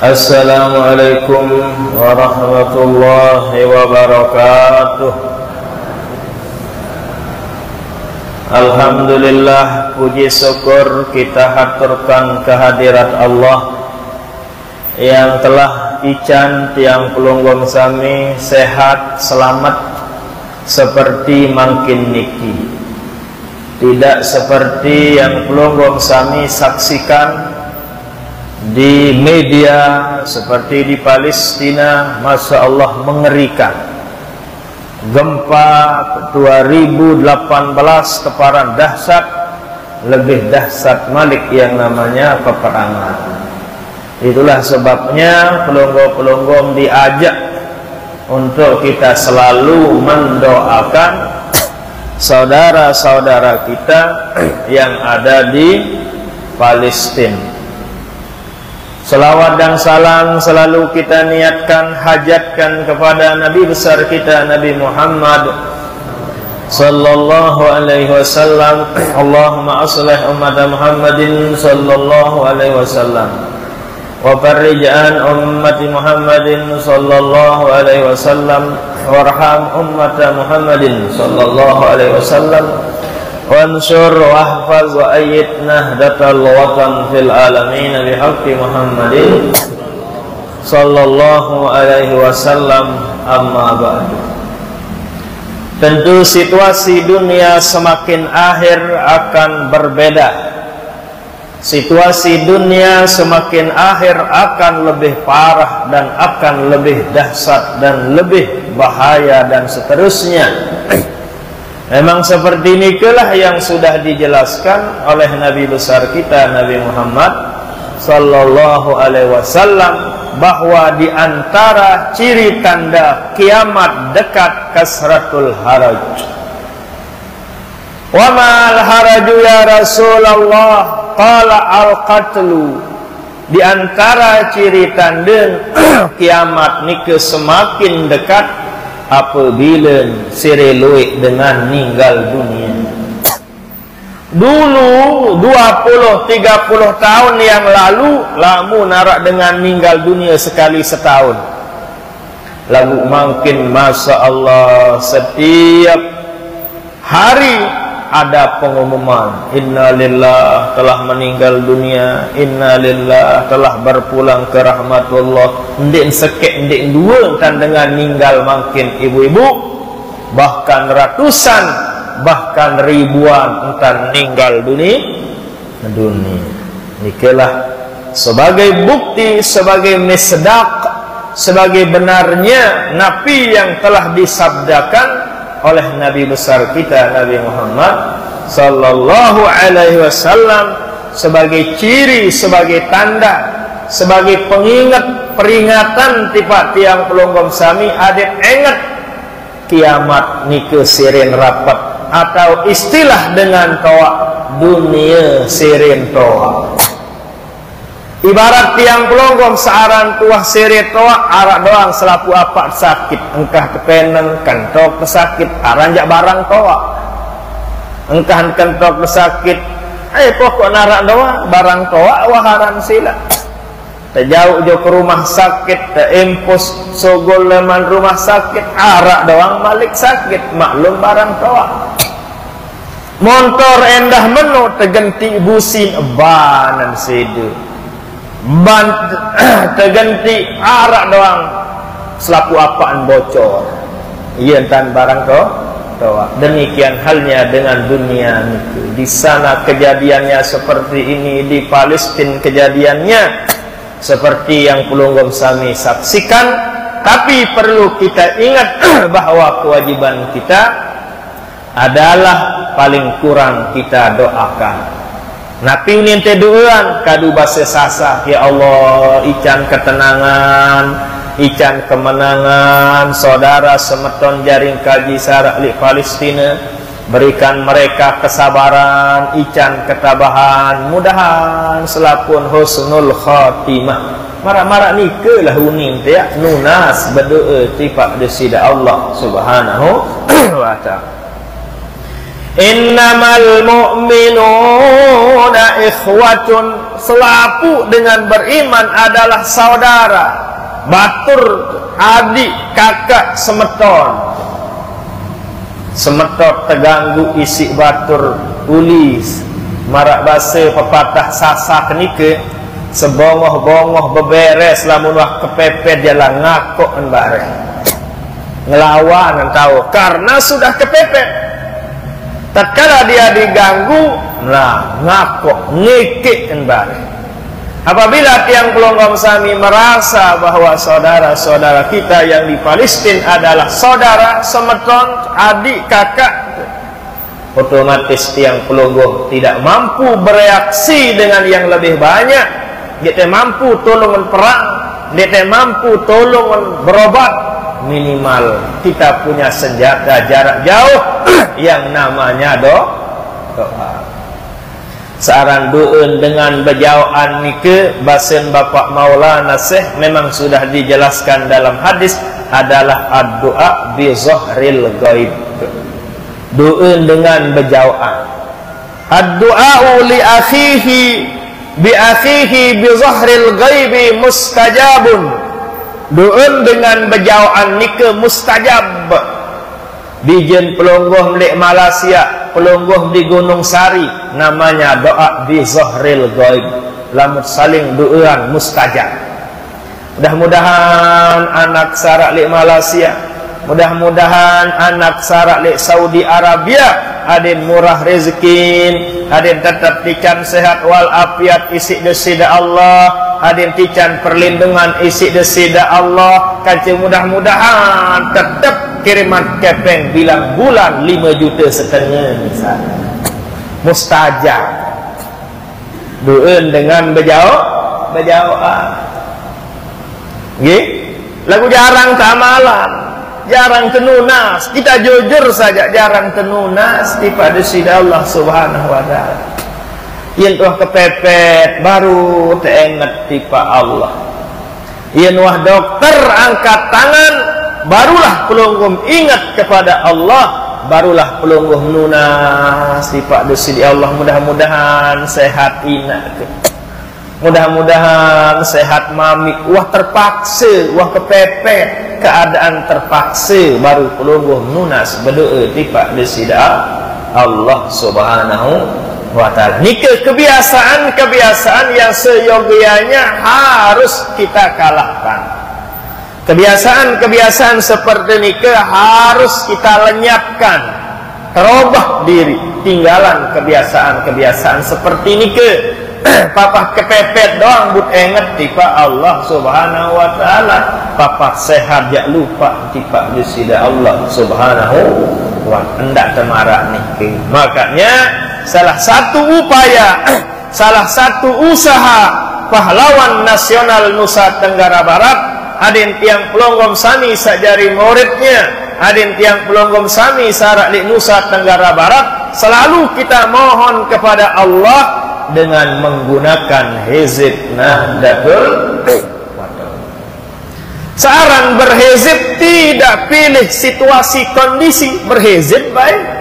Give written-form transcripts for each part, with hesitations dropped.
Assalamualaikum warahmatullahi wabarakatuh. Alhamdulillah, puji syukur kita haturkan kehadirat Allah yang telah ican tiang pelunggong sami sehat selamat seperti mangkin niki. Tidak seperti yang pelunggong sami saksikan di media seperti di Palestina. Masya Allah, mengerikan. Gempa 2018 teparan dahsyat, lebih dahsyat malik yang namanya peperangan. Itulah sebabnya pelonggong-pelonggong diajak untuk kita selalu mendoakan saudara-saudara kita yang ada di Palestina. Selawat dan salam selalu kita niatkan, hajatkan kepada Nabi besar kita Nabi Muhammad sallallahu alaihi wasallam. Allahumma aslih umat Muhammadin sallallahu alaihi wasallam wa farrij an ummati Muhammadin sallallahu alaihi wasallam warham ummat Muhammadin sallallahu alaihi wasallam wansur wahfaz wa ayyid nahdatal watan fil alamin bihaqqi Muhammadin sallallahu alaihi wasallam. Amma ba'du. Tentu situasi dunia semakin akhir akan berbeda. Situasi dunia semakin akhir akan lebih parah dan akan lebih dahsyat dan lebih bahaya dan seterusnya. Memang seperti inilah yang sudah dijelaskan oleh Nabi besar kita Nabi Muhammad sallallahu alaihi wasallam, bahwa di antara ciri tanda kiamat dekat kasratul haraj. Wa mal haraju ya Rasulullah? Qala al-qatlu. Di antara ciri tanda kiamat nike semakin dekat apabila sireloi dengan meninggal dunia. Dulu 20-30 tahun yang lalu lamu narak dengan meninggal dunia sekali setahun. Lagu makin masya Allah, setiap hari ada pengumuman, inna lillah telah meninggal dunia, inna lillah telah berpulang ke rahmatullah. Ndik sekek ndik dua kan dengan meninggal makin ibu-ibu, bahkan ratusan, bahkan ribuan entar meninggal dunia. Inilah sebagai bukti, sebagai misdaq, sebagai benarnya nabi yang telah disabdakan oleh Nabi besar kita Nabi Muhammad sallallahu alaihi wasallam, sebagai ciri, sebagai tanda, sebagai pengingat, peringatan tiap tiang pelonggong sami adet ingat kiamat nike sirin rapat, atau istilah dengan toa dunia sirin toa. Ibarat tiang pelonggong searan tuah seret toa arak doang selapu apa sakit, engkah kepeneng kentok kesakit aranjak barang toa, engkah kentok kesakit pokok narak doa barang toa waharan sila. Terjauh jo ke rumah sakit, terempus sogol leman rumah sakit, arak doang malik sakit, maklum barang toa. Motor endah menu tergenti busin banan sedu, terganti arak doang selaku apaan bocor. Iya entan barang toa. Demikian halnya dengan dunia itu. Di sana kejadiannya seperti ini, di Palestina kejadiannya seperti yang pelunggong sami saksikan. Tapi perlu kita ingat bahwa kewajiban kita adalah paling kurang kita doakan. Nabi ninte doan kadu basa sasa, ya Allah ican ketenangan, ican kemenangan saudara semeton jaring kaji sarak li Palestina, berikan mereka kesabaran, ican ketabahan, mudahan selapun husnul khatimah. Marak-marak nikah lah uning ya nunas berdoa tipak desida Allah subhanahu wa ta'ala. Innamal mu'minuna ikhwatun, selapu dengan beriman adalah saudara, batur, adik, kakak, semeton. Semetot terganggu isi batur ulis marak basa pepatah sasak nike sebongoh-bongoh beberes lamun wah kepepet jalan ngakok bareng ngelawan tahu karena sudah kepepet. Tatkala dia diganggu nah ngakok ngikik bareng. Apabila tiang pelonggom sami merasa bahwa saudara-saudara kita yang di Palestina adalah saudara, semeton, adik, kakak, otomatis tiang pelonggom tidak mampu bereaksi dengan yang lebih banyak. Dia tidak mampu tolongan perang, dia tidak mampu tolongan berobat. Minimal kita punya senjata jarak jauh yang namanya doa. Searan doa dengan berjauhan nike basen Bapak Maulana Syekh memang sudah dijelaskan dalam hadis adalah ad-doa bi zahril ghaib. Doa dengan berjauhan. Ad-doa li akhihi bi akhihi bi zahril ghaibi mustajabun. Doa dengan berjauhan nike mustajab. Bijen pelonggoh di Malaysia, pelonggoh di Gunung Sari, namanya doa bi zahril ghaib. Lamun saling doaan mustajab. Mudah-mudahan anak sarak di Malaysia, mudah-mudahan anak sarak di Saudi Arabia adin murah rezeki, adin tetap dican sehat wal afiat isi desida Allah, adin dican perlindungan isi desida Allah. Kancing mudah-mudahan tetap kiriman kepeng bilang bulan 5,5 juta misalnya. Mustajab. Doa dengan berjauhan. Nggih? Lagu jarang keamalan, jarang tenunas. Kita jujur saja jarang tenunas pada sida Allah Subhanahu wa taala. Yen tuh kepepet baru teingat tipa Allah. Yen wah dokter angkat tangan barulah pelonggom ingat kepada Allah, barulah pelonggom nunas sifat desi Allah. Mudah-mudahan sehat ina, mudah-mudahan sehat mami. Wah terpaksa, wah kepepet, keadaan terpaksa baru pelonggom nunas berdoa sifat desi Allah Subhanahu wa taala. Nike kebiasaan yang seyogianya harus kita kalahkan. Kebiasaan-kebiasaan seperti ini harus kita lenyapkan, terubah diri, tinggalan kebiasaan-kebiasaan seperti ini Papa kepepet doang but inget tipa Allah Subhanahu wa taala. Papa sehat jak lupa tipa disida Allah Subhanahu wa taala. Hendak temarak nih. Makanya salah satu upaya, salah satu usaha pahlawan nasional Nusa Tenggara Barat, adin tiang pelonggom sami sajari muridnya, adin tiang pelonggom sami sarak di Nusa Tenggara Barat, selalu kita mohon kepada Allah dengan menggunakan hizib Nahdlatul Ulama. Seorang berhizib tidak pilih situasi kondisi, berhizib baik.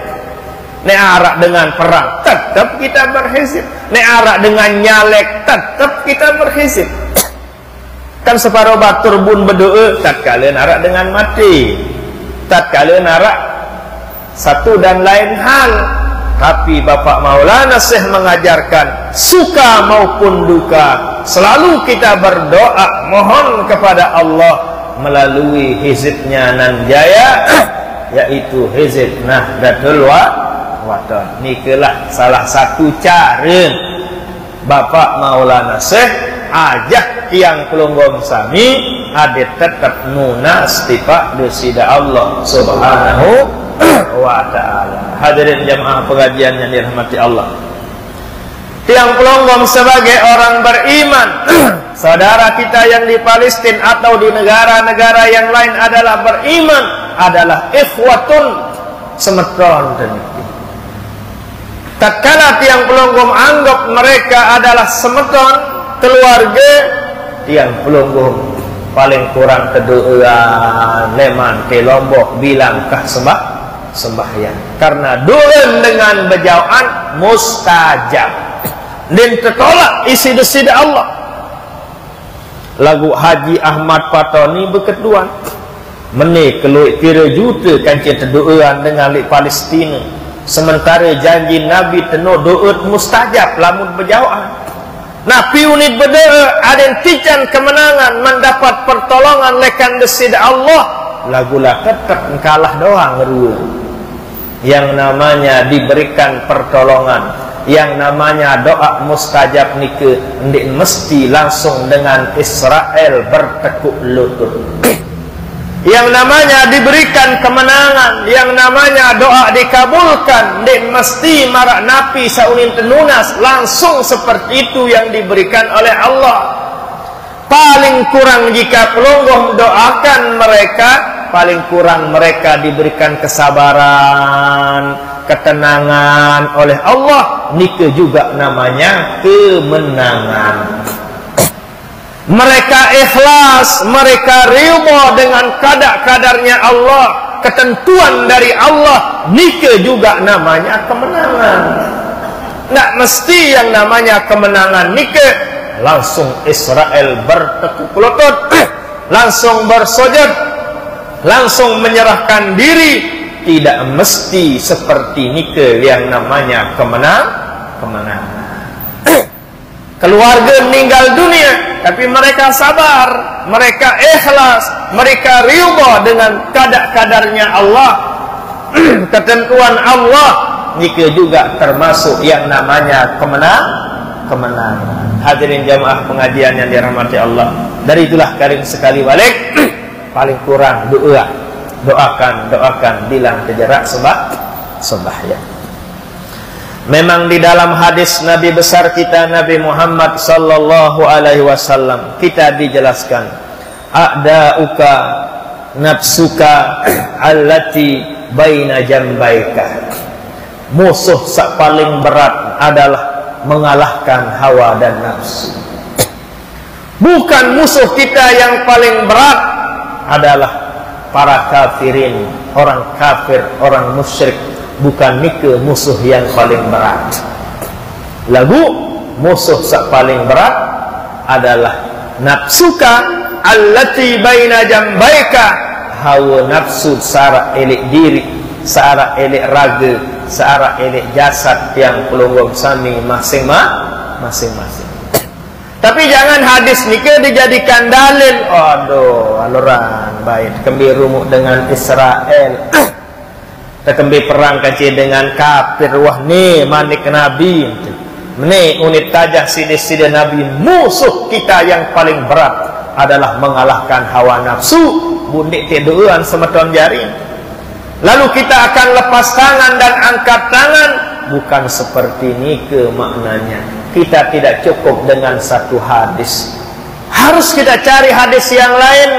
Nek arak dengan perang tetap kita berhizib, nek arak dengan nyalek tetap kita berhizib. Kan separuh batur bun berdoa tatkala narak dengan mati, tatkala narak satu dan lain hal. Tapi Bapak Maulana Syekh mengajarkan suka maupun duka selalu kita berdoa mohon kepada Allah melalui hizibnya nan jaya, yaitu hizib Nahdlatul Ulama. Nikelah salah satu cara Bapak Maulana Syekh ajak tiang pelonggom sami adet tetap nunas tipa desida Allah Subhanahu wa ta'ala. Hadirin jamaah pengajian yang dirahmati Allah, tiang pelonggom sebagai orang beriman saudara kita yang di Palestina atau di negara-negara yang lain adalah beriman, adalah ikhwatun semetron. Tatkala tiang pelonggom anggap mereka adalah semeton keluarga, tiang pelonggom paling kurang kedua leman ke Lombok bilangkah sembahyang, karena doa dengan berjauhan mustajab. dan tertolak isi desida Allah. Lagu Haji Ahmad Patoni berkeduan menik keluik kira juta kancing terdoaan dengan lik Palestina, sementara janji Nabi tenuh doa mustajab lamun berjawab. Nabi unit berdoa ada tijan kemenangan mendapat pertolongan lekan desida Allah. Lagulah ketek kalah doang ngerua. Yang namanya diberikan pertolongan, yang namanya doa mustajab nike ndik mesti langsung dengan Israel bertekuk lutut. Yang namanya diberikan kemenangan, yang namanya doa dikabulkan, ndik mesti marak napi saunin tenunas langsung seperti itu yang diberikan oleh Allah. Paling kurang jika pelonggoh doakan mereka, paling kurang mereka diberikan kesabaran, ketenangan oleh Allah, nike juga namanya kemenangan. Mereka ikhlas, mereka ridha dengan kadar-kadarnya Allah, ketentuan dari Allah, nike juga namanya kemenangan. Nggak mesti yang namanya kemenangan nike langsung Israel bertekuk lutut, langsung bersujud, langsung menyerahkan diri. Tidak mesti seperti nike yang namanya kemenangan. Keluarga meninggal dunia, tapi mereka sabar, mereka ikhlas, mereka ridha dengan kadar-kadarnya Allah, ketentuan Allah, nike juga termasuk yang namanya kemenangan. Hadirin jamaah pengajian yang dirahmati Allah, dari itulah karing sekali balik paling kurang doakan bilang terjerak sembahyang. Memang di dalam hadis Nabi besar kita Nabi Muhammad sallallahu alaihi wasallam kita dijelaskan, a'da'uka nafsuka allati baina jambaika. Musuh sak paling berat adalah mengalahkan hawa dan nafsu. Bukan musuh kita yang paling berat adalah para kafirin, orang kafir, orang musyrik. Bukan nike musuh yang paling berat. Lagu musuh sak paling berat adalah nafsuka allati baina jambaika, hawa nafsu seara elik diri, seara elik raga, seara elik jasad yang pelonggong sami masing-masing. Tapi jangan hadis nike dijadikan dalil. Aduh, aluran baik kembali rumuk dengan Israel. Terkembi perang kaci dengan kafir. Wah ni manik Nabi, ni unit tajah sidi-sidi Nabi. Musuh kita yang paling berat adalah mengalahkan hawa nafsu. Bundik tiduran semeton jari. Lalu kita akan lepas tangan dan angkat tangan. Bukan seperti ini ke maknanya. Kita tidak cukup dengan satu hadis, harus kita cari hadis yang lain.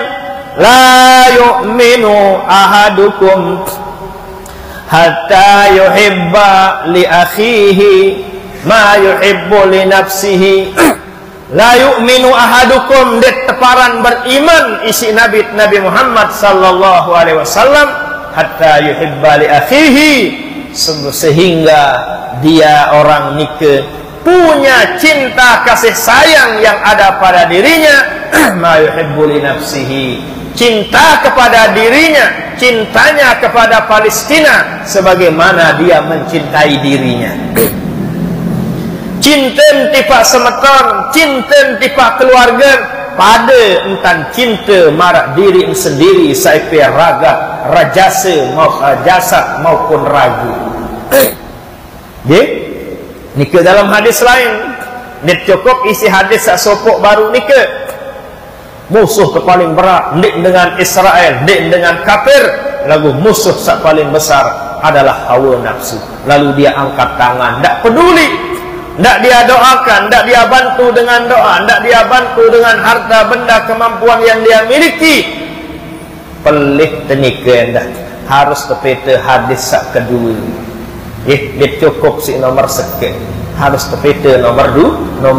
La yu'minu ahadukum hatta yuhibba li akhihi ma yuhibbu li nafsihi. La yu'minu ahadukum, det teparan beriman isi Nabi Muhammad sallallahu alaihi wasallam, hatta yuhibba li akhihi, sehingga dia orang nike punya cinta kasih sayang yang ada pada dirinya, ma yuhibbu li nafsihi, cinta kepada dirinya, cintanya kepada Palestina sebagaimana dia mencintai dirinya. Cinta tipa semeton, cinta tipa keluarga, pada entan cinta marak diri sendiri saipi raga, rajasa, jasad maupun ragu. Nika dalam hadis lain, ni cukup isi hadis sak sopok baru nika. Musuh paling berat ndik dengan Israel, ndik dengan kafir. Lalu musuh sak paling besar adalah hawa nafsu. Lalu dia angkat tangan, ndak peduli, ndak dia doakan, ndak dia bantu dengan doa, ndak dia bantu dengan harta benda kemampuan yang dia miliki. Pelih tenika ndak harus tepete hadis sak kedua. Dia cukup si nomor sekian, harus tepete nomor 2.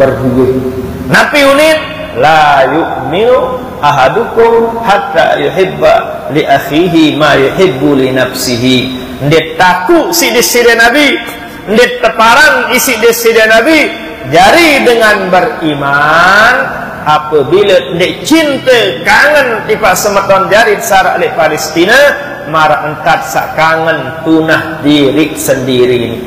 Nabi unit la yu'minu ahadukum hatta yuhibba li akhihi ma yuhibbu li nafsihi. Ndet taku si desire Nabi, ndet teparan isi desire Nabi, jari dengan beriman apabila dek cinta kangen tipa semeton jari sarak lek Palestina mara entat sak kangen tunah diri sendiri ni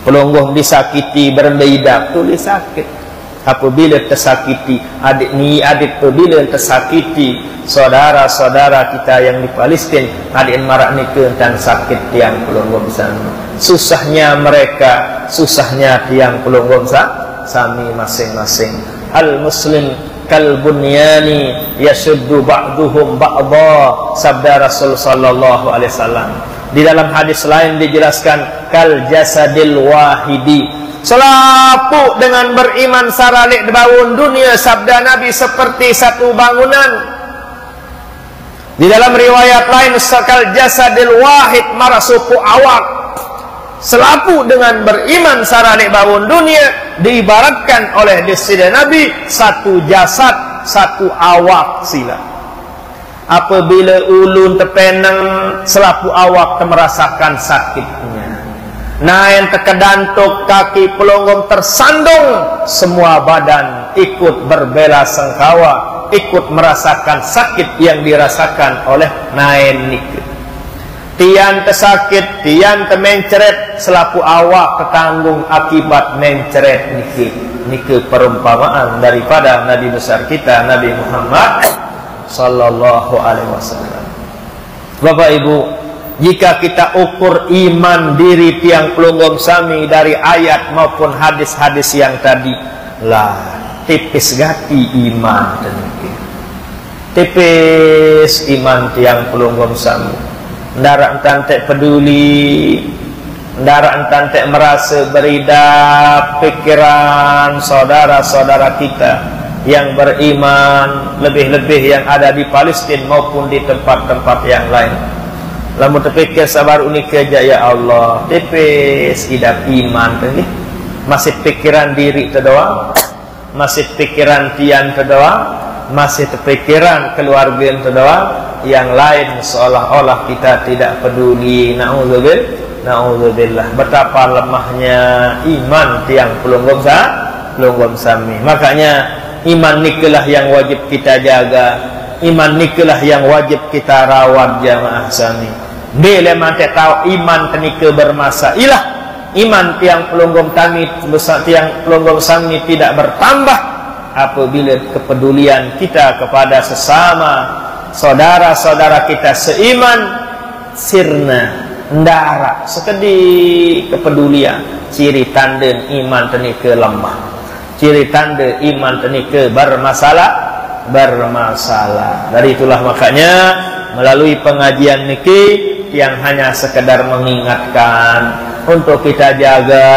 pelonggoh disakiti berendaidak tulis sakit apabila tersakiti adik apabila tersakiti saudara-saudara kita yang di Palestina adik marak ni tentang sakit tiang pelonggoh sana susahnya mereka susahnya tiang pelonggoh sami masing-masing al muslim kal bunyani yashuddu ba'duhum ba'dha sabda Rasul sallallahu alaihi wasallam. Di dalam hadis lain dijelaskan kal jasadil wahidi, selapu dengan beriman saralik bangun dunia sabda Nabi seperti satu bangunan. Di dalam riwayat lain kal jasadil wahid marasuku awak, selapu dengan beriman saralik bangun dunia diibaratkan oleh sabda Nabi satu jasad satu awak sila. Apabila ulun terpenang selapu awak merasakan sakitnya, nah yang terkedantuk kaki pelonggong tersandung semua badan ikut berbela sengkawa ikut merasakan sakit yang dirasakan oleh naen nikah. Tian tersakit, tian termenceret, selaku awak ketanggung akibat menceret nikah. Nikah perumpamaan daripada Nabi besar kita Nabi Muhammad sallallahu alaihi wasallam. Bapak Ibu, jika kita ukur iman diri tiang pelonggong sami dari ayat maupun hadis-hadis yang tadi, lah tipis gati iman teniki. Tipis iman tiang pelonggong sami. Ndara entantek peduli, ndara entantek merasa beridap pikiran saudara-saudara kita yang beriman, lebih-lebih yang ada di Palestina maupun di tempat-tempat yang lain. Lamun terpikir sabar unik aja ya Allah, tipis idap iman tadi. Masih pikiran diri terdoang, masih pikiran tian terdoang, masih terpikiran keluarga yang terdoang, yang lain seolah-olah kita tidak peduli. Na'udzubillah. Betapa lemahnya iman tiang pelonggong sami. Makanya iman nikelah yang wajib kita jaga, iman nikelah yang wajib kita rawat jamaah sami. Bila mate tahu iman tenika bermasalah, iman tiang pelonggong kami tiang pelonggong sami tidak bertambah apabila kepedulian kita kepada sesama saudara-saudara kita seiman sirna ndara sekedi kepedulian ciri tanda iman tenika lemah, ciri tanda iman tenika bermasalah. Dari itulah makanya melalui pengajian niki yang hanya sekedar mengingatkan untuk kita jaga,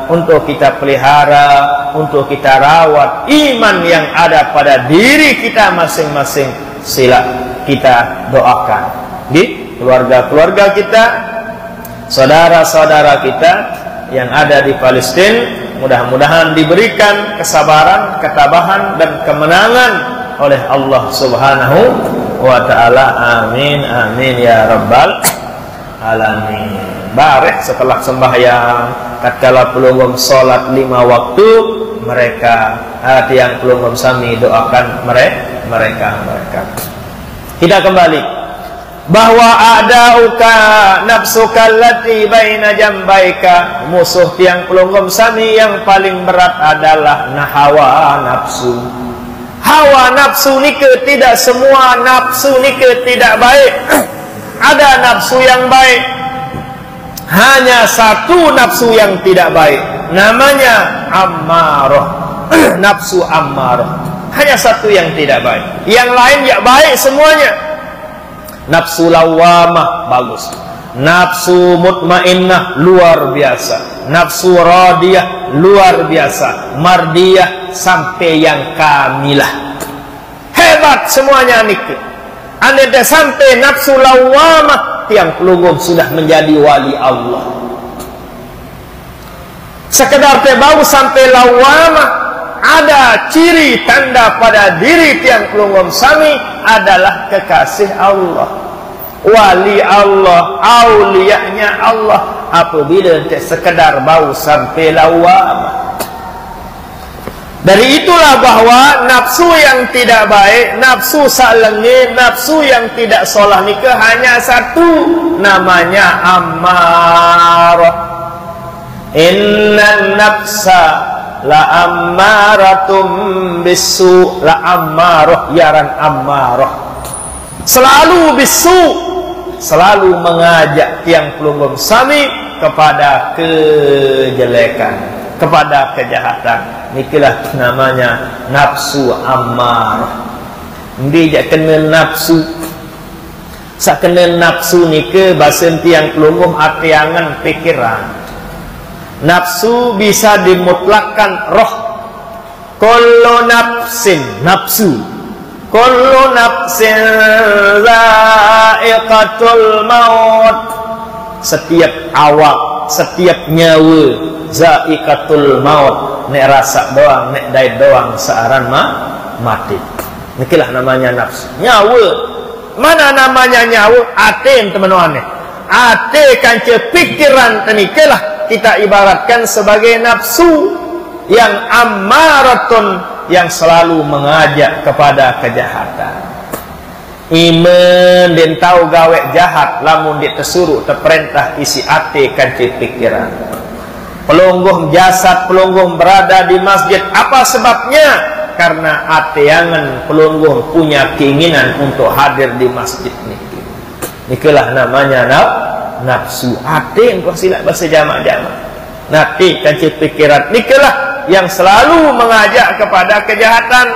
untuk kita pelihara, untuk kita rawat iman yang ada pada diri kita masing-masing. Sila kita doakan di keluarga-keluarga kita, saudara-saudara kita yang ada di Palestina, mudah-mudahan diberikan kesabaran, ketabahan dan kemenangan oleh Allah Subhanahu wa ta'ala. Amin amin ya rabbal alamin. Barik setelah sembahyang tatkala pelonggong salat 5 waktu, mereka tiang pelonggong sami doakan mereka. Kita kembali bahwa adauka nafsuka allati baina jambaika, musuh tiang pelonggong sami yang paling berat adalah hawa nafsu. Hawa nafsu nika tidak semua nafsu nika tidak baik. Ada nafsu yang baik, hanya satu nafsu yang tidak baik, namanya ammarah. Nafsu ammarah hanya satu yang tidak baik, yang lain ya baik semuanya. Nafsu lawamah bagus, nafsu mutmainnah luar biasa, nafsu radiyah luar biasa, mardiyah sampai yang kamilah, hebat semuanya nikah. Anda dah sampai nafsu lawamah, tiang pelunggung sudah menjadi wali Allah. Sekedar terbau sampai lawamah, ada ciri tanda pada diri tiang pelunggung sami adalah kekasih Allah, wali Allah, aulianya Allah. Apabila sekedar bau sampai lawamah, Dari itulah bahwa nafsu yang tidak baik, nafsu salenge, nafsu yang tidak solah nikah hanya satu, namanya ammarah. Innan nafsa la ammaratum bisu, la ammarah yaran ammarah, selalu bisu, selalu mengajak tiang pelunggum sami kepada kejelekan, kepada kejahatan. Nikilah namanya nafsu ammarah. Dia kena nafsu. Sak kena nafsu nike bahasa tiang pelunggum atiangan pikiran. Nafsu bisa dimutlakkan roh. Kullu nafsin, nafsu. Kullu nafsin za'iqatul maut. Setiap awak, setiap nyawa za'iqatul maut. Nek rasa doang, nek dai doang searan mati. Nikilah namanya nafsu. Nyawa. Mana namanya nyawa? Ate teman-teman. Ate kanca pikiran tenikelah kita ibaratkan sebagai nafsu yang ammaratun, yang selalu mengajak kepada kejahatan. Iman dan tahu gawe jahat, lamun dia tersuruh terperintah isi ate kanca pikiran. Pelungguh jasad, pelungguh berada di masjid. Apa sebabnya? Karena atiangan pelungguh punya keinginan untuk hadir di masjid ini. Inilah namanya nafsu. Ati engkau silap bahasa jamak-jamak. Nanti kanci pikiran. Inilah yang selalu mengajak kepada kejahatan,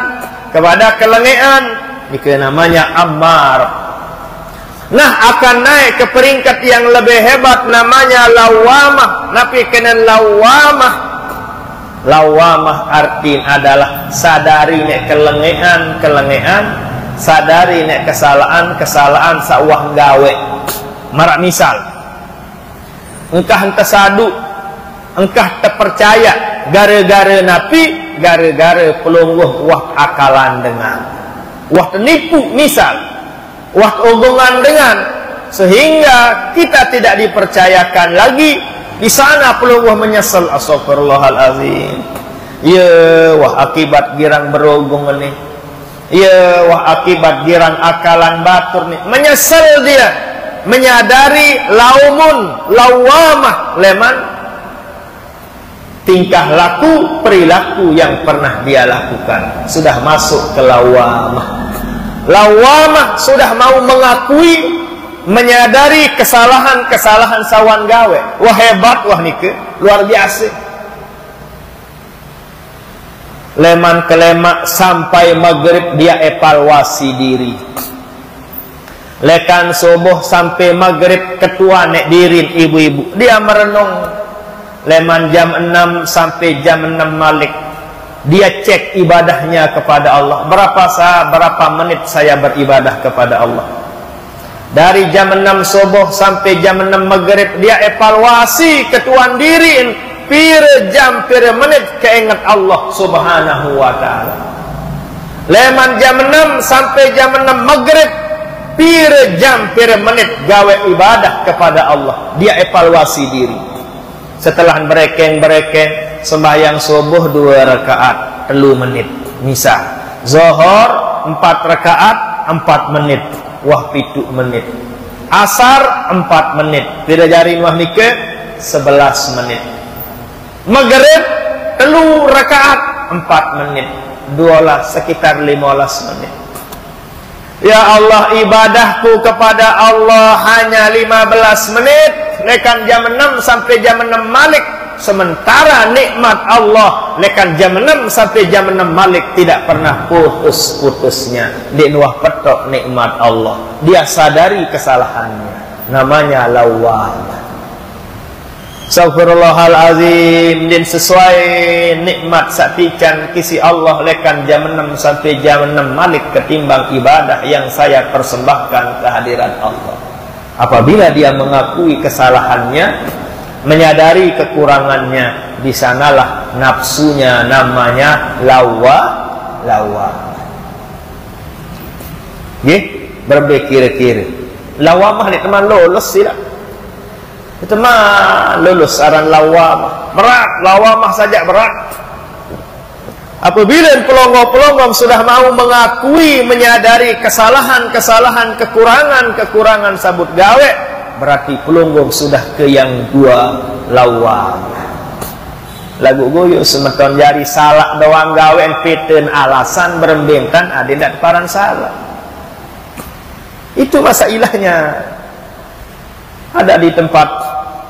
kepada kelengean. Ini namanya ammar. Nah, akan naik ke peringkat yang lebih hebat, namanya lawamah. Tapi kena lawamah. Lawamah artinya adalah sadari nek kelengean, sadari nek kesalahan sawah gawe. Marak misal, engkah tersadu, engkah terpercaya gara-gara napi, gara-gara pelungguh wah akalan dengan, wah nipu misal, wah ogongan dengan, sehingga kita tidak dipercayakan lagi. Di sana pelungguh menyesal, astagfirullahalazim. Ya, wah akibat girang berogong ini. Ya, wah akibat girang akalan batur nih. Menyesal dia, menyadari lawamah leman tingkah laku perilaku yang pernah dia lakukan sudah masuk ke lawamah. Lawamah sudah mau mengakui, menyadari kesalahan sawan gawe. Wah hebat, wah nike luar biasa. Leman kelemak sampai maghrib dia evaluasi diri. Lekan subuh sampai maghrib ketua nek dirin ibu-ibu dia merenung. Leman jam 6 sampai jam 6 malik dia cek ibadahnya kepada Allah. Berapa menit saya beribadah kepada Allah. Dari jam 6 subuh sampai jam 6 maghrib dia evaluasi ketuan diri. Pira jam, pira menit keingat Allah subhanahu wa ta'ala. Leman jam 6 sampai jam 6 maghrib, pira jam, pira menit gawe ibadah kepada Allah. Dia evaluasi diri. Setelah berekeng sembahyang subuh 2 rakaat 3 menit misal. Zuhur 4 rakaat 4 menit. Wah 7 menit. Asar 4 menit. Tidak jari wah nike 11 menit. Maghrib 3 rakaat 4 menit. 12 sekitar 15 menit. Ya Allah, ibadahku kepada Allah hanya 15 menit. Lekan jam 6 sampai jam 6 malik. Sementara nikmat Allah lekan jam 6 sampai jam 6 malik tidak pernah putus-putusnya. Di nuah petok nikmat Allah. Dia sadari kesalahannya. Namanya lawamah. Astagfirullahalazim. Dan sesuai nikmat satican kisi Allah lekan jam 6 sampai jam 6 malik ketimbang ibadah yang saya persembahkan kehadiran Allah. Apabila dia mengakui kesalahannya, menyadari kekurangannya, di sanalah nafsunya namanya lawamah. Nggih, berpikir-kir. Lawamah ni teman lulus sila. Teman lulus aran lawamah. Berat, lawamah saja berat. Apabila pelongo-pelongo sudah mau mengakui, menyadari kesalahan-kesalahan, kekurangan-kekurangan sabut gawe, berarti pelongo sudah ke yang dua, lawam. Lagu goyo semeton jari salah doang gawe peten alasan berembentan ada ndak paran salah. Itu masalahnya. Ada di tempat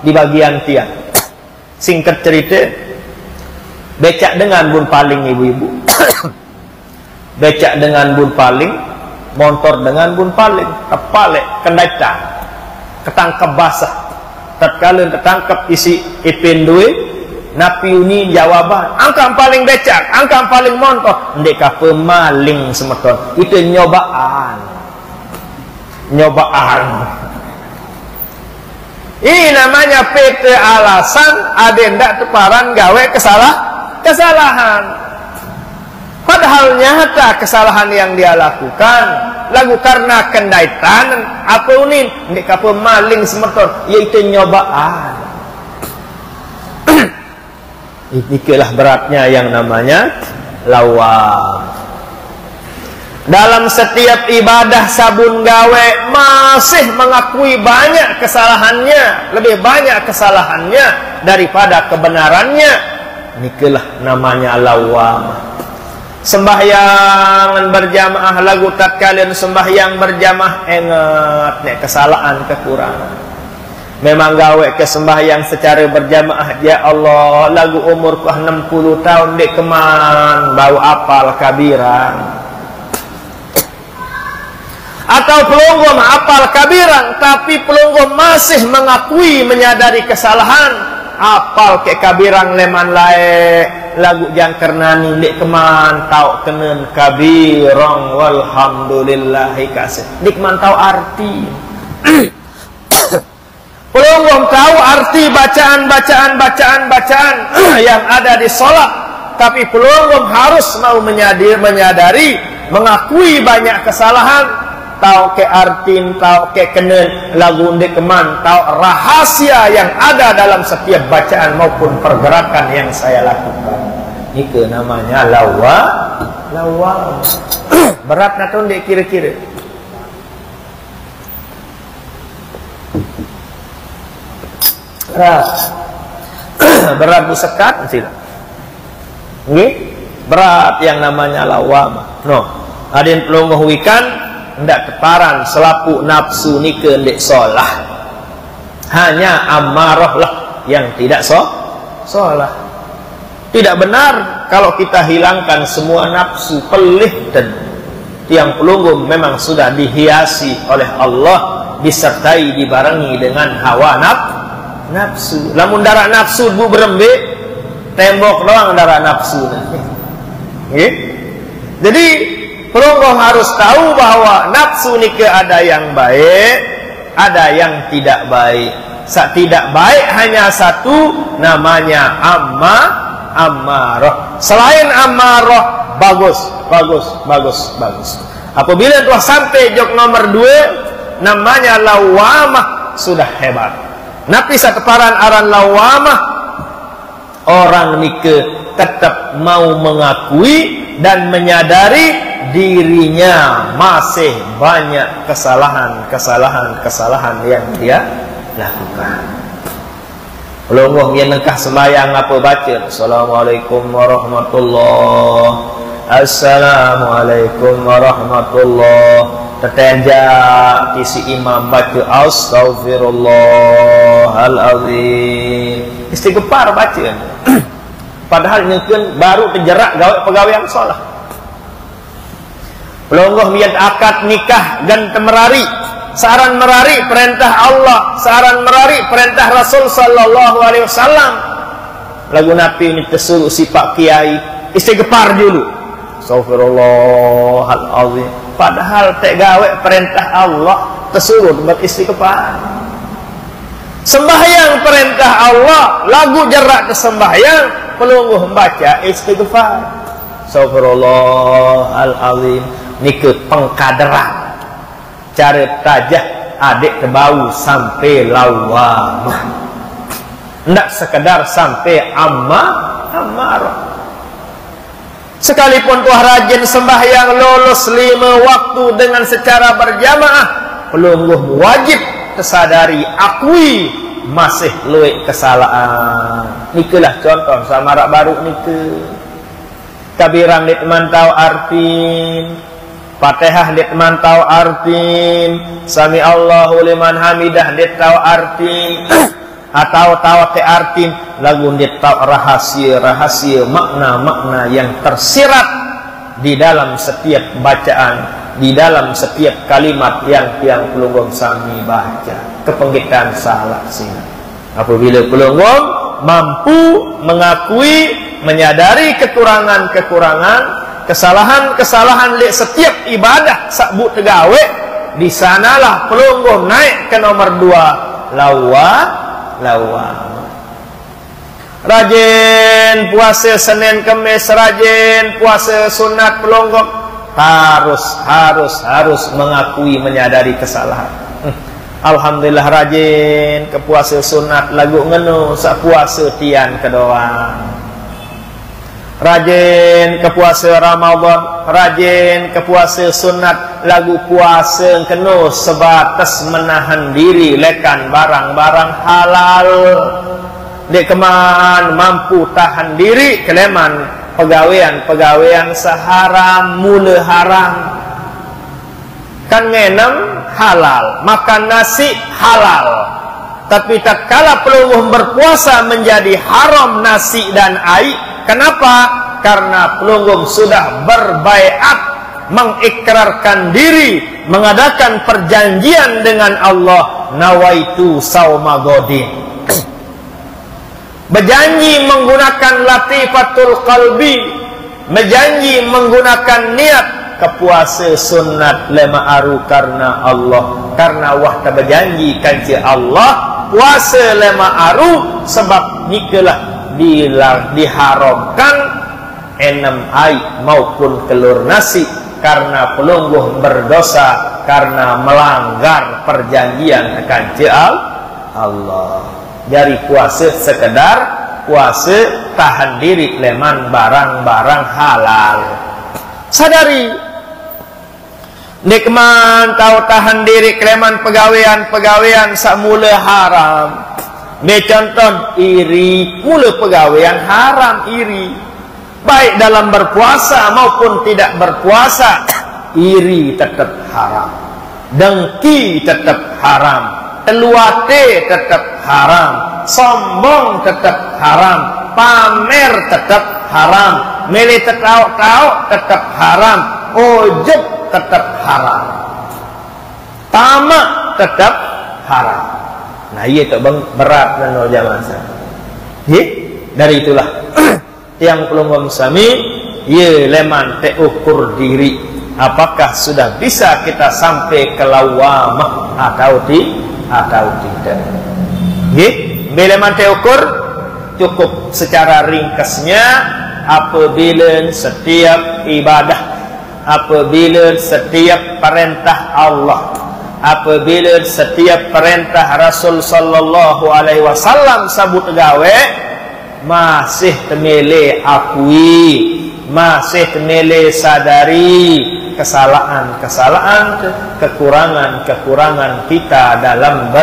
di bagian tiang. Singkat cerita, becak dengan bun paling ibu-ibu. Becak dengan bun paling, motor dengan bun paling, kepalek kendaitan, ketangkep basah. Tatkala ketangkep isi ipin duit, napi uni jawaban, angkam paling becak, angkam paling motor, ndek ka pemaling semeton. Itu nyobaan. Ini namanya PT alasan ada ndak teparan gawe kesalahan. Padahal nyata kesalahan yang dia lakukan lagu karena kendaitan apa unin ndek ka pemaling semeton, yaitu nyobaan. Inilah beratnya yang namanya lawam. Dalam setiap ibadah sabun gawe masih mengakui banyak kesalahannya, lebih banyak kesalahannya daripada kebenarannya. Inilah namanya lawam. Sembahyang berjamaah lagu tatkala sembahyang berjamaah ingat nek kesalahan kekurangan. Memang gawe ke sembahyang secara berjamaah, ya Allah, lagu umurku 60 tahun dek keman bau apal kabiran. Atau pelonggom apal kabiran, tapi pelonggom masih mengakui, menyadari kesalahan. Apal ke kabiran leman lae lagu jangkernani dek keman tau kenen kabirong walhamdulillahi kasih. Dek man tau arti. Pelonggom tahu arti bacaan yang ada di sholat, tapi pelonggom harus mau menyadari, mengakui banyak kesalahan. Tahu ke artin, tahu ke kenen lagu ndekeman, tahu rahasia yang ada dalam setiap bacaan maupun pergerakan yang saya lakukan. Itu namanya lawam. Berat nato ndek kira-kira. Berat busekat tidak. Berat yang namanya lawam. No, adin pelongoh wikan ndak teparan selaku nafsu nike ndek solah. Hanya amarah lah yang tidak solah. Tidak benar kalau kita hilangkan semua nafsu pelih dan tiang pelunggung memang sudah dihiasi oleh Allah, disertai dibarengi dengan hawa nafsu. Lamun darah nafsu bu berembe tembok doang darah nafsu. Jadi pelonggong harus tahu bahwa nafsu nikah ada yang baik, ada yang tidak baik. Tidak baik hanya satu, namanya amarah. Selain amarah bagus. Apabila telah sampai jok nomor 2, namanya lawamah, sudah hebat. Napi sateparan aran lawamah, orang nikah tetap mau mengakui dan menyadari dirinya masih banyak kesalahan yang dia lakukan. Pelongoh yang nengkah sembahyang apa baca? Assalamualaikum warahmatullahi, Assalamualaikum warahmatullahi. Tetenjak isi imam baca Astaghfirullahaladzim. Istighfar baca. Padahal nyeken baru terjerak gawe pegawaian sholat. Pelongoh mian akad nikah dan temerari, saran merari perintah Allah, saran merari perintah Rasul sallallahu alaihi wasallam. Lagu Nabi ini tersuruh si Pak Kiai istighfar dulu. Astaghfirullahaladzim. Padahal tak gawe perintah Allah tersuruh buat istighfar. Sembahyang perintah Allah, lagu jarak ke sembahyang, pelungguh membaca istighfar. Astaghfirullahaladzim. Nikut pengkaderan, cari tajah adik kebau sampai lawamah, ndak sekedar sampai amarah. Sekalipun tuah rajin sembahyang lolos 5 waktu dengan secara berjamaah, pelungguh wajib tersadari, akui masih luwih kesalahan. Nikulah contoh samarak baru niku. Kabiran dit mantau artin, Fatihah dit mantau artin, Sami Allahu liman hamidah dit tau artin, atau tahu te artin lagu dit tau rahasia makna-makna yang tersirat di dalam setiap bacaan, di dalam setiap kalimat yang tiang pelunggung sami baca. Kepenggitan salah sini. Apabila pelunggung mampu mengakui, menyadari kekurangan-kekurangan, kesalahan-kesalahan di setiap ibadah sakbu tegawe, di sanalah pelunggung naik ke nomor 2, lawa. Rajin puasa Senin Kemis, rajin puasa sunat pelunggung, harus mengakui, menyadari kesalahan. Alhamdulillah rajin ke puasa sunat lagu ngenu sak puasa tian kedoang. Rajin ke puasa Ramadan, rajin ke puasa sunat lagu puasa kenu sebatas menahan diri lekan barang-barang halal. Dek keman mampu tahan diri keleman pegawaian seharam, mula haram. Kan ngenem halal, makan nasi halal. Tapi tak kala pelungguh berpuasa menjadi haram nasi dan air. Kenapa? Karena pelungguh sudah berbaiat, mengikrarkan diri, mengadakan perjanjian dengan Allah. Nawaitu sauma godin. Berjanji menggunakan latifatul qalbi, berjanji menggunakan niat kepuasa sunat lema aru karena Allah, karena wah berjanji kanci Allah puasa lema aru sebab nikalah diharamkan enam ai maupun telur nasi karena pelungguh berdosa karena melanggar perjanjian kanci Allah. Dari puasa sekedar puasa tahan diri leman barang-barang halal. Sadari nikman tahu tahan diri keleman pegawaian samula haram. Be contoh iri mula pegawaian haram iri. Baik dalam berpuasa maupun tidak berpuasa, iri tetap haram. Dengki tetap haram. Teluate tetap haram. Sombong tetap haram. Pamer tetap haram. Milih tahu tetap haram. Ujub tetap haram. Tamak tetap haram. Nah, iya tak bang berat dan zaman saya. Dari itulah yang pelungguh sami, ye leman te ukur diri. Apakah sudah bisa kita sampai ke lawamah atau tidak? Bila te ukur cukup secara ringkasnya apabila setiap ibadah, apabila setiap perintah Allah, apabila setiap perintah Rasul sallallahu alaihi wasallam sabut gawe masih temele akui, masih temele sadari kesalahan-kesalahan, kekurangan-kekurangan kita dalam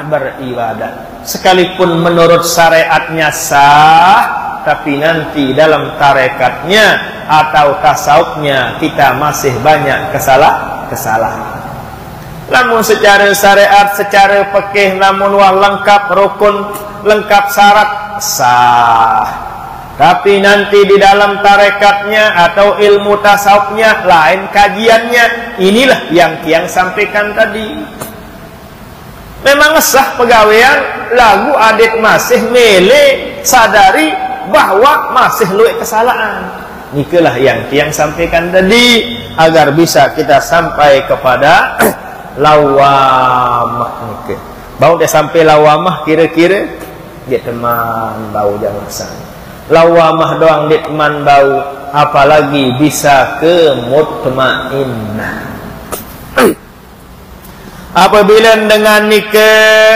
beribadah. Sekalipun menurut syariatnya sah, tapi nanti dalam tarekatnya atau tasawufnya kita masih banyak kesalahan. Namun secara syariat, secara fikih, namun wah lengkap rukun, lengkap syarat sah. Tapi nanti di dalam tarekatnya atau ilmu tasawufnya lain kajiannya. Inilah yang Kiang sampaikan tadi. Memang sah pegawaian lagu adik masih mele sadari bahwa masih luwih kesalahan. Inilah yang Kiang sampaikan tadi agar bisa kita sampai kepada lawamah nike. Bau dia sampai lawamah kira-kira dia teman bau jangan sana. Lawamah doang dia teman bau, apalagi bisa ke mutmainnah. Apabila dengan nikah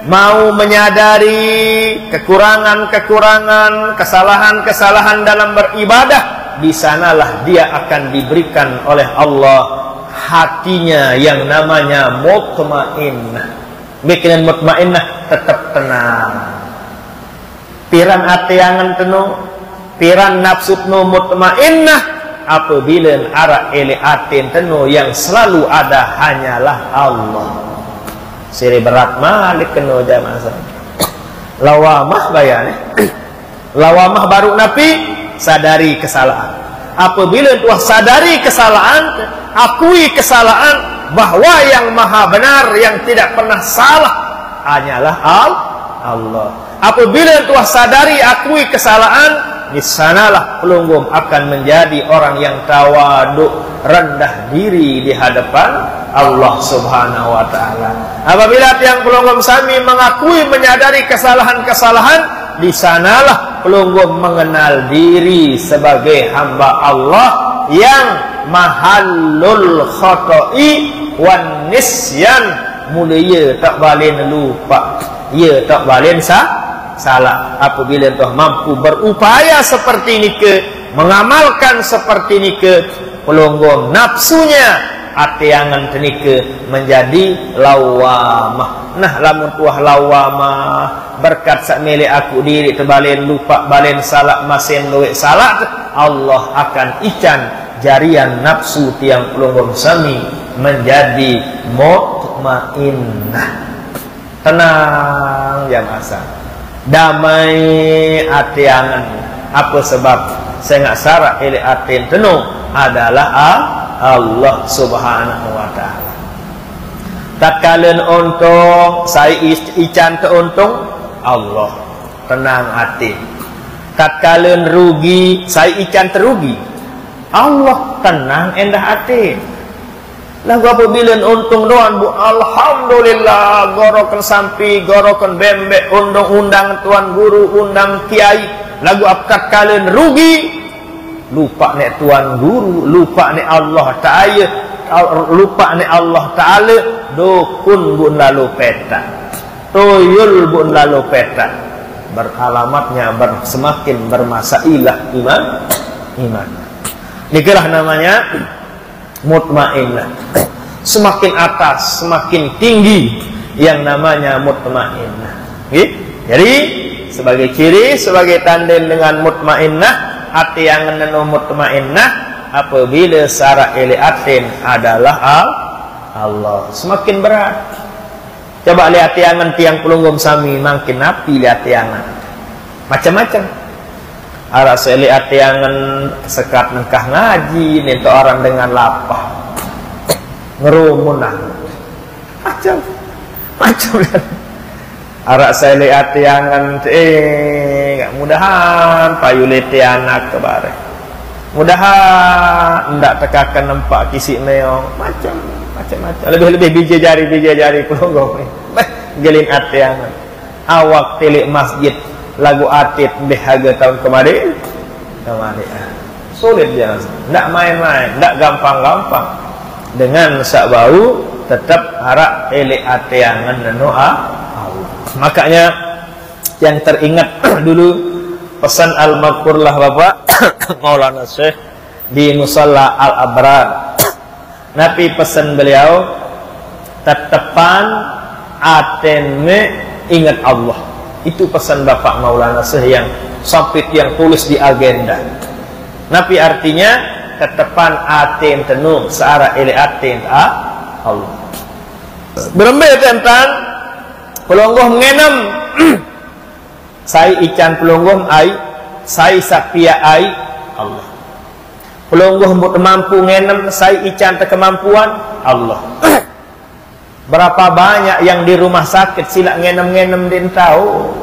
mau menyadari kekurangan-kekurangan, kesalahan-kesalahan dalam beribadah, di sanalah dia akan diberikan oleh Allah hatinya yang namanya mutmainnah. Bikinan mutmainnah tetap tenang. Piran atiangan tenu, piran nafsu tenu mutmainnah apabila ara ele atin tenu yang selalu ada hanyalah Allah. Siri berat malik kena jamaah. Lawamah bayane. Lawamah baru napi sadari kesalahan. Apabila tuah sadari kesalahan, akui kesalahan, bahwa yang maha benar, yang tidak pernah salah hanyalah Allah. Apabila tuah sadari, akui kesalahan, di sanalah pelunggum akan menjadi orang yang tawaduk, rendah diri di hadapan Allah Subhanahu wa taala. Apabila tiang pelunggum sami mengakui, menyadari kesalahan-kesalahan, di sanalah pelunggum mengenal diri sebagai hamba Allah yang mahallul khata'i wan nisyan, mulia tak balen lupa, ya tak balen salah. Apabila tuh mampu berupaya seperti ini ke, mengamalkan seperti ini ke, pelunggum nafsunya atiangan tenike menjadi lawamah. Nah, lamun tuah lawamah berkat sak milik aku diri terbalen lupa, balen salah, masin luwek salah, Allah akan ican jarian nafsu tiang pelunggum sami menjadi mutmainnah. Tenang ya masa, damai atiangan. Apa sebab saya nggak sarak ili atin tenung adalah Allah Subhanahu wa taala. Tatkala untung saya ican teruntung Allah, tenang hati. Tatkala rugi saya ican terugi Allah, tenang endah hati. Lagu apabila untung doan bu, alhamdulillah, gorokan sampi, gorokan bembek, undang tuan guru, undang kiai. Lagu apkat kalian rugi, lupa nek tuan guru, lupa nek Allah Ta'ala, lupa nek Allah Ta'ala, dukun bun lalu peta, tuyul bun lalu peta, beralamatnya semakin bermasailah iman. Dikirah namanya mutmainnah. Semakin atas, semakin tinggi yang namanya mutmainnah. Jadi sebagai ciri, sebagai tanda dengan mutmainnah, hati yang nenu mutmainnah apabila sara ili atin adalah Allah. Semakin berat. Coba lihat tiangan tiang pelunggum sami makin napi lihat tiangan. Macam-macam. Ara seli atiangan sekat nengkah ngaji nento orang dengan lapah ngerumunah macam ara seli atiangan gak mudahan payulete anak kebare mudahan ndak tekakan nempak kisik meong macam-macam lebih biji jari pelunggum gelin atiangan awak tilik masjid lagu atit behaga tahun kemarin sulit dia, tidak main-main, tidak gampang-gampang. Dengan sak bau tetap harap elek atiangan nenoa Allah. Makanya yang teringat dulu pesan al-maghfurlah Bapak Maulana Syekh di Musalla Al-Abrar. Nabi pesan beliau tetepan atenme ingat Allah. Itu pesan Bapak Maulana Syekh yang sampai yang tulis di agenda. Nabi artinya ketepan atin tenung searah ili atin Allah. Berembel tentang pelungguh mengenam saya ican pelungguh ai, saya sapia ai Allah. Pelungguh mampu mengenam saya ican kemampuan Allah. Berapa banyak yang di rumah sakit silak ngenem-ngenem din tahu.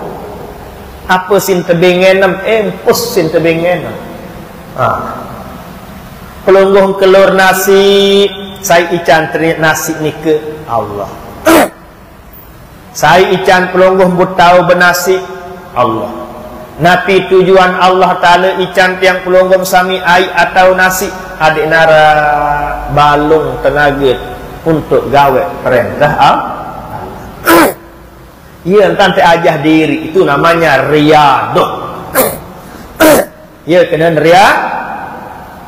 Apa sin tebing ngenem, empus sin tebing ngenem. Pelungguh kelur nasi, saya ican nasi ni ke Allah. Saya ican pelungguh butau benasi Allah. Napi tujuan Allah Ta'ala ican tiang pelungguh sami ai atau nasi adik nara balung tenaga untuk gawe perintah Allah. Ia entah ajah diri, itu namanya riadah. Ia kena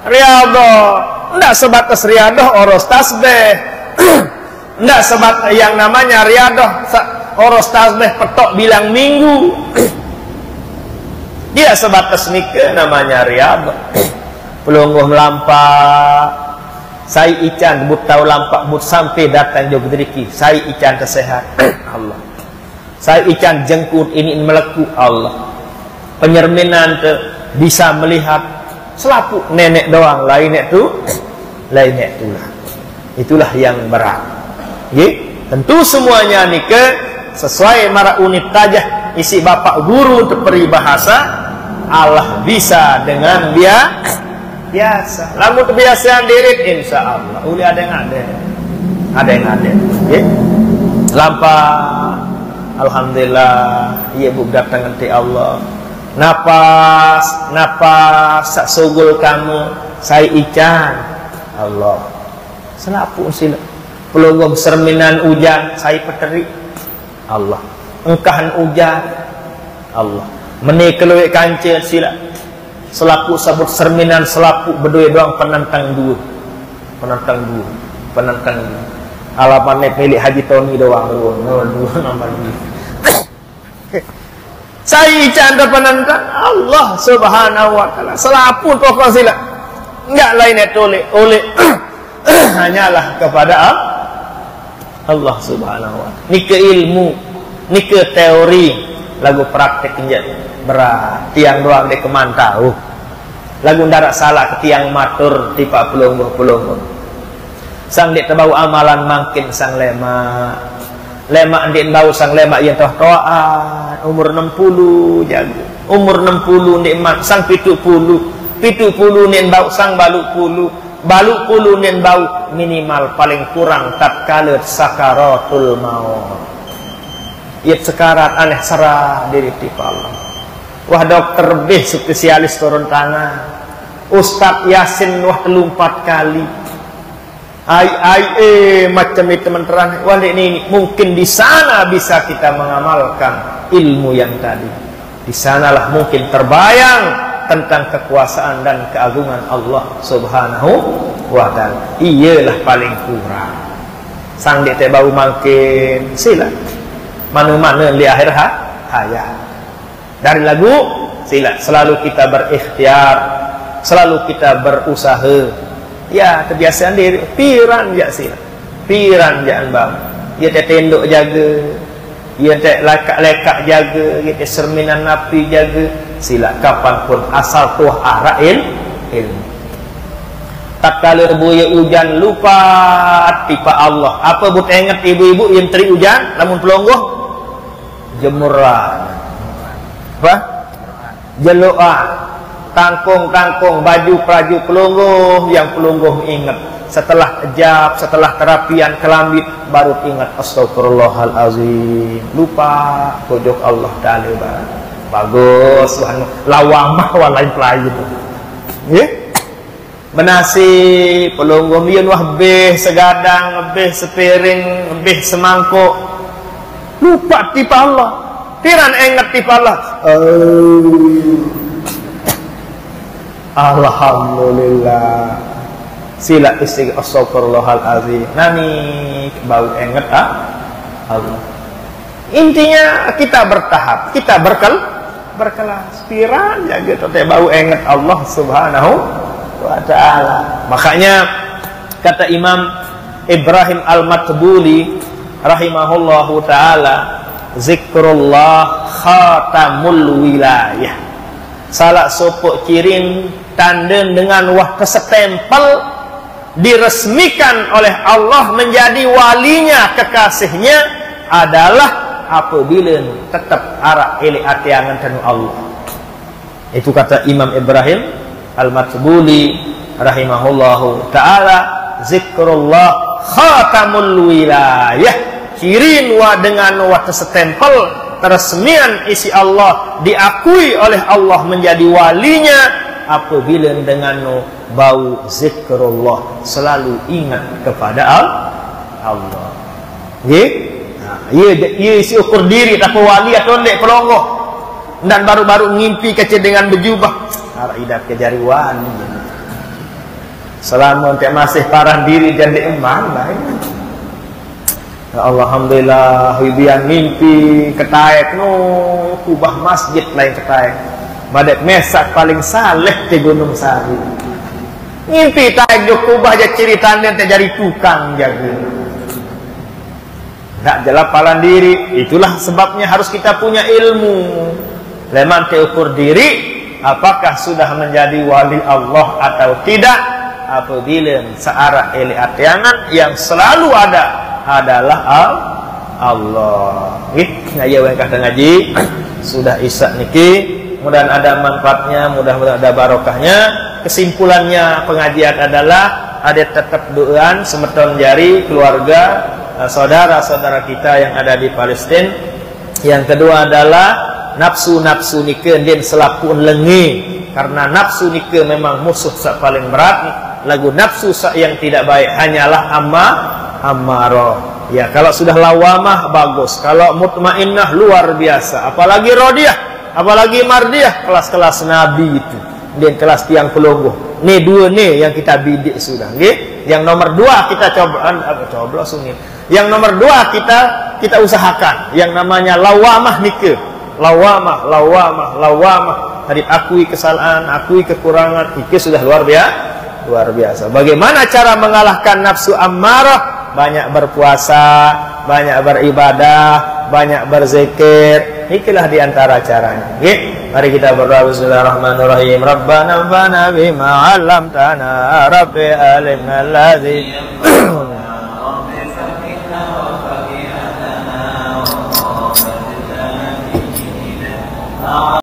riadah. Tidak sebatas riadah oros tasbih. Tidak sebatas yang namanya riadah oros tasbih petok bilang minggu. Dia sebatas nikah namanya riadah. Pelungguh melampak. Saya ican but tahu lampak but sampai datang jauh deriki. Saya ican tersehat. Allah. Saya ican jengkut ini meleku Allah. Penyerminan bisa melihat selapu nenek doang, lainnya tu lah. Itulah yang berat. Tentu semuanya nikah sesuai mara unit tajah isi bapak guru untuk peribahasa. Allah bisa dengan dia biasa. Lalu kebiasaan dirit insya Allah. Uli ada yang ada. Lampak. Alhamdulillah. Iya bu datang nanti Allah. Napas sak sugul kamu. Saya ican. Allah. Selapu sila. Pelunggum serminan hujan. Saya peteri. Allah. Engkahan hujan. Allah. Menekelui kancil sila. Selaku sabut serminan selaku berdua doang penantang dua. Alamannya milik Haji Tony doang dua nomor dua. Saya canda penantang Allah Subhanahu wa taala. Selaku pokok sila. Enggak lainnya oleh hanyalah kepada Allah Subhanahu wa taala. Ni ke ilmu, ni ke teori, lagu praktek injak. Berat tiang doang dek kemantau lagu ndarak salah ke tiang matur tipa pelungguh sang dek terbau amalan makin sang lemak dek bau sang lemak yang toh-tohan umur 60 jaga umur 60 dek mak sang 70 nen bau sang baluk pulu nen bau minimal paling kurang tatkala sakaratul maut iat sekarat aneh serah diri tipa Allah. Wah dokter beh spesialis turun tangan. Ustaz Yasin wah 34 kali. Macam itu teman-teman. Wah ini mungkin di sana bisa kita mengamalkan ilmu yang tadi. Di sanalah mungkin terbayang tentang kekuasaan dan keagungan Allah Subhanahu wa taala. Iyalah paling kurang. Sang dek teh bau makin sila. Mana-mana di akhir hayat. Dari lagu sila selalu kita berikhtiar, selalu kita berusaha. Ya kebiasaan diri piran ya sila. Piran jangan bang. Ia teh tenduk jaga, ia teh lekak jaga, ia teh serminan napi jaga. Sila kapanpun asal tuah arah ilmu. Tak kala buaya hujan lupa tipa Allah. Apa but ingat ibu-ibu yang teri hujan, namun pelonggoh jemuran. Apa? Jeloa, tangkung, baju pelungguh yang pelungguh ingat. Setelah ejab, setelah terapian kelambit, baru ingat astagfirullahalazim. Lupa pojok Allah Ta'ala. Bagus, lawamah walain pelayan. Benasi pelungguh mian wah beh segadang, beh sepiring, beh semangkuk. Lupa tipa Allah. Piran ingat tipa Allah. Alhamdulillah. Sila istighfar astagfirullahalazim. Nani bau ingat Allah. Intinya kita bertahap, kita berkelas. Piran ya gitu teh bau ingat Allah Subhanahu wa taala. Makanya kata Imam Ibrahim Al-Matbuli rahimahullahu taala, zikrullah khatamul wilayah. Salah sopok cirin tanda dengan wah kesetempel diresmikan oleh Allah menjadi walinya kekasihnya adalah apabila tetap arah ili atiangan tanu Allah. Itu kata Imam Ibrahim Al-Matbuli rahimahullahu ta'ala, zikrullah khatamul wilayah, cirin wa dengan wa tersetempel teresmian isi Allah, diakui oleh Allah menjadi walinya apabila dengan bau zikrullah, selalu ingat kepada Allah. Nah, Ia isi ukur diri tak wali atau ndek pelongoh. Dan baru-baru ngimpi kecil dengan berjubah. Harap idat kejari wali. Selama tak masih parah diri dan diemang lah. Ya Allah, alhamdulillah hubian mimpi ketaek kubah masjid lain ketaek. Badak mesak paling saleh di Gunung Sari. Ngimpi taek do kubah aja ciri tanda tak jadi tukang jaga. Tak jelas palan diri. Itulah sebabnya harus kita punya ilmu. Leman ukur diri apakah sudah menjadi wali Allah atau tidak. Apabila searah ili atiangan yang selalu ada adalah Allah. Nah, ya kata ngaji sudah isya niki. Mudah-mudahan ada manfaatnya, mudah-mudahan ada barokahnya. Kesimpulannya pengajian adalah ada tetap doaan semeton jari keluarga saudara-saudara kita yang ada di Palestina. Yang kedua adalah nafsu-nafsu nike den selapun lengi, karena nafsu nike memang musuh paling berat. Lagu nafsu yang tidak baik hanyalah ammarah. Ya, kalau sudah lawamah bagus, kalau mutmainnah luar biasa, apalagi rodiyah, apalagi mardiyah, kelas-kelas nabi itu. Dan kelas tiang pelungguh. Nih dua nih yang kita bidik sudah, nggih. Yang nomor 2 kita coba sungin. Yang nomor 2 kita usahakan yang namanya lawamah nikah. Lawamah. Tadi akui kesalahan, akui kekurangan, itu sudah luar biasa. Bagaimana cara mengalahkan nafsu ammarah? Banyak berpuasa, banyak beribadah, banyak berzikir. Inilah diantara caranya. Mari kita berdoa. Bismillahirrahmanirrahim. Rabbana anfa'na bima 'allamtana. Rabbi alimna alladzi